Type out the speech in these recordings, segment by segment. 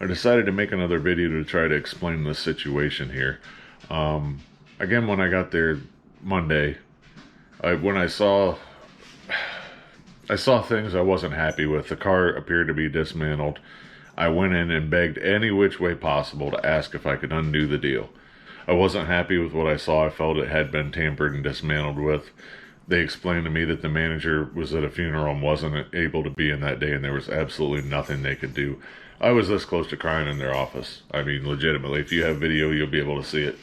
I decided to make another video to try to explain this situation here. Again, when I got there Monday, when I saw things I wasn't happy with. The car appeared to be dismantled. I went in and begged any which way possible to ask if I could undo the deal. I wasn't happy with what I saw. I felt it had been tampered and dismantled with. They explained to me that the manager was at a funeral and wasn't able to be in that day, and there was absolutely nothing they could do. I was this close to crying in their office. I mean, legitimately. If you have video, you'll be able to see it.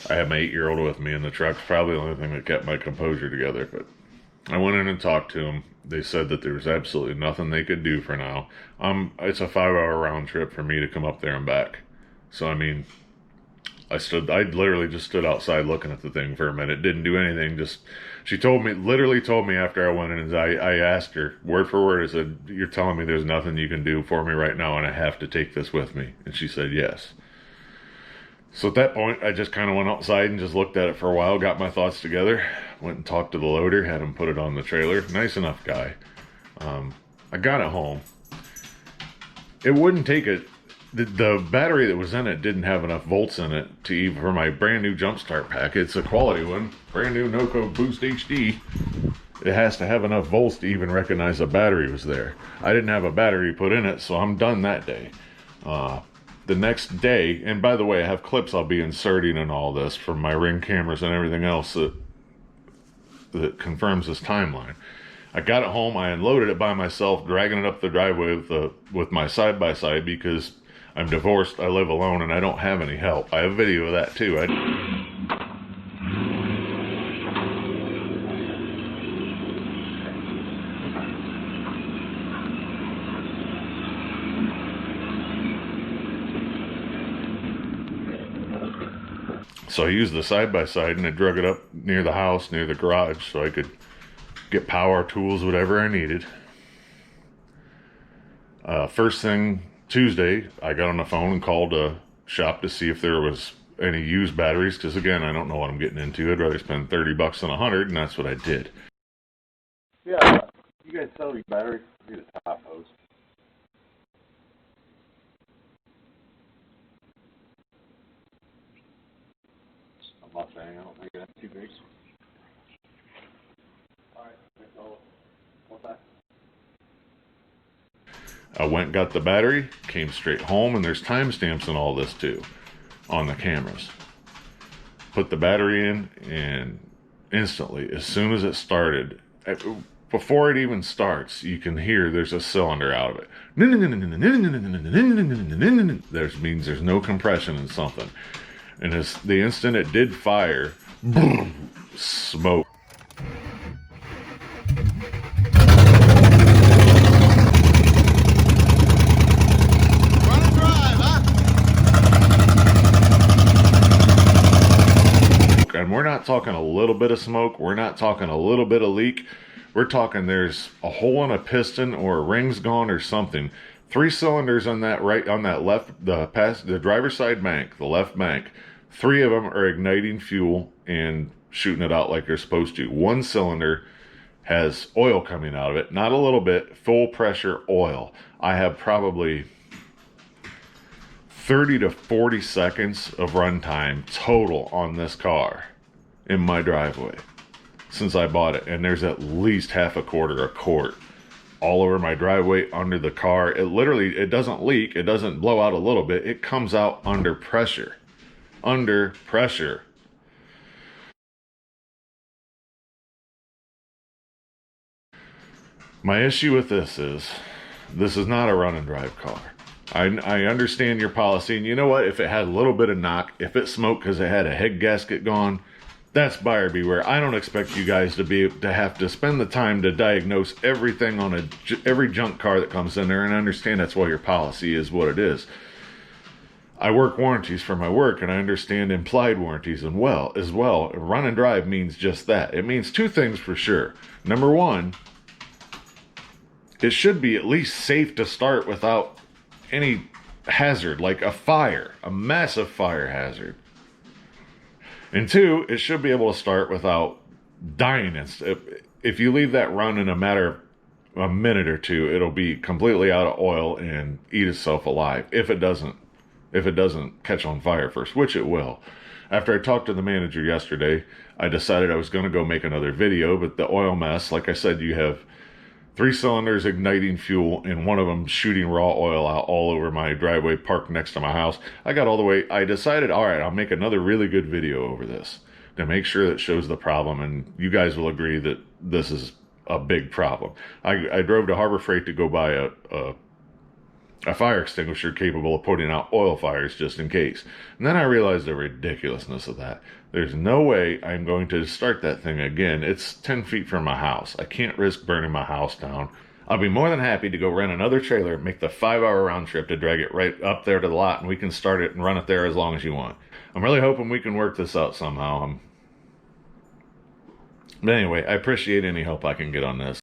I had my 8-year-old with me in the truck. Probably the only thing that kept my composure together. But I went in and talked to them. They said that there was absolutely nothing they could do for now. It's a 5-hour round trip for me to come up there and back. So, I mean, I literally just stood outside looking at the thing for a minute. Didn't do anything. She literally told me after I went in, and I asked her, word for word, I said, "You're telling me there's nothing you can do for me right now, and I have to take this with me?" And she said, "Yes." So at that point, I just kind of went outside and just looked at it for a while, got my thoughts together, went and talked to the loader, had him put it on the trailer. Nice enough guy. I got it home. It wouldn't take it. The battery that was in it didn't have enough volts in it for my brand new jump start pack. It's a quality one, brand new NoCo Boost HD. It has to have enough volts to even recognize a battery was there. I didn't have a battery put in it, so I'm done that day. The next day, and by the way, I have clips I'll be inserting in all this from my Ring cameras and everything else that confirms this timeline. I got it home, I unloaded it by myself, dragging it up the driveway with my side-by-side because I'm divorced, I live alone, and I don't have any help. I have video of that too. So I used the side-by-side and I drug it up near the house, near the garage, so I could get power, tools, whatever I needed. First thing Tuesday, I got on the phone and called a shop to see if there was any used batteries, because again, I don't know what I'm getting into. I'd rather spend $30 than $100, and that's what I did. Yeah, you guys sell these batteries? Need a top hose. I'm not saying I don't think that's too big. Alright, so what's that? I went and got the battery, came straight home, and there's timestamps and all this too on the cameras. Put the battery in, and instantly, as soon as it started, before it even starts, you can hear there's a cylinder out of it. That means there's no compression in something. And as the instant it did fire, boom, smoke. And we're not talking a little bit of smoke. We're not talking a little bit of leak. We're talking there's a hole in a piston or a ring's gone or something. 3 cylinders on that left, the driver's side bank, the left bank. 3 of them are igniting fuel and shooting it out like they're supposed to. 1 cylinder has oil coming out of it. Not a little bit, full pressure oil. I have probably 30 to 40 seconds of runtime total on this car in my driveway since I bought it, and there's at least half a quart all over my driveway, under the car. It doesn't leak, it doesn't blow out a little bit, it comes out under pressure. My issue with this is not a run and drive car. I understand your policy, and you know what? If it had a little bit of knock, if it smoked because it had a head gasket gone, that's buyer beware. I don't expect you guys to have to spend the time to diagnose everything on every junk car that comes in there, and I understand that's why your policy is what it is. I work warranties for my work, and I understand implied warranties as well. Run and drive means just that. It means 2 things for sure. Number 1, it should be at least safe to start without any hazard, like a fire, a massive fire hazard. And 2, it should be able to start without dying. If you leave that run in a matter of a minute or two, it'll be completely out of oil and eat itself alive if it doesn't catch on fire first, which it will. After I talked to the manager yesterday, I decided I was going to go make another video, but the oil mess, like I said, you have 3 cylinders igniting fuel and one of them shooting raw oil out all over my driveway parked next to my house. I decided, all right, I'll make another really good video over this to make sure that shows the problem, and you guys will agree that this is a big problem. I drove to Harbor Freight to go buy a fire extinguisher capable of putting out oil fires just in case. And then I realized the ridiculousness of that. There's no way I'm going to start that thing again. It's 10 feet from my house. I can't risk burning my house down. I'll be more than happy to go rent another trailer, make the 5-hour round trip to drag it right up there to the lot, and we can start it and run it there as long as you want. I'm really hoping we can work this out somehow. But anyway, I appreciate any help I can get on this.